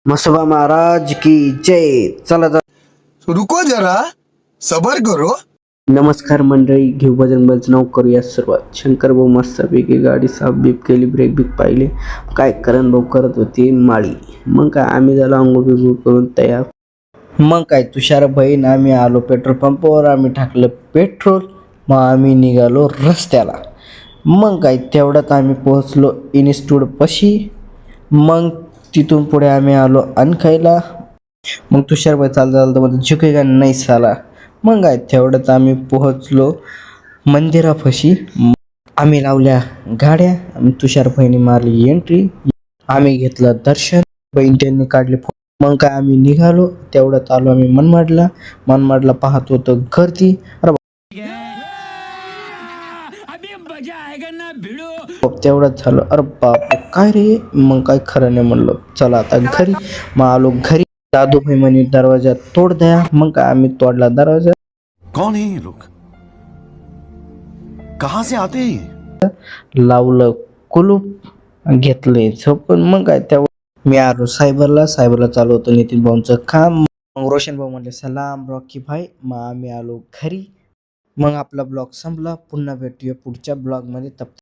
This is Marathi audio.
मसोबा महाराज की जय. चला रुको जरा सबर करो. नमस्कार मंडळी, घेऊ बजरंग बलीचं नाव, करूया सुरुवात. शंकर भाऊ मस्तपैकी गाडी साफ बीप केली, ब्रेक बीक पाहिले. काय करण भाऊ करत होती माळी. मग काय आम्ही झालो आंघोळ बिंघोळ करून तयार. मग काय तुषार बहीण आम्ही आलो पेट्रोल पंपावर, आम्ही टाकलं पेट्रोल. मग आम्ही निघालो रस्त्याला. मग काय तेवढ्यात आम्ही पोहोचलो इन्स्टिट्यूट पशी. मग तिथून पुढे आम्ही आलो अनखायला. मग तुषारबाई चालता चालता मध्ये झुकेगा नाही साला. मग काय तेवढ्यात आम्ही पोहोचलो मंदिरापाशी. आम्ही लावल्या गाड्या, तुषारबाईंनी मारली एंट्री, आम्ही घेतलं दर्शन, बहीण त्यांनी काढले फोटो. मग काय आम्ही निघालो. तेवढ्यात आलो आम्ही मनमाडला पाहत होतो गर्दी. अरे तेवढंच झालं. अरे बाप काय रे. मग काय खरं नाही म्हणलं, चला आता घरी. मग आलो घरी. दादू भाई म्हणे दरवाजा तोड द्या. मग काय आम्ही तोडला दरवाजा. कौन है ये लोग? कहां से आते हैं ये? लावलं कुलूप, घेतले झोपून. मग काय तेवढं मी आलो सायबरला चालू होतं नितीन भाऊंचं काम. मग रोशन भाऊ म्हणले सलाम रॉकी भाई. मग आम्ही आलो घरी. मग आपला ब्लॉग संपला. पुन्हा भेटूया पुढच्या ब्लॉग मध्ये.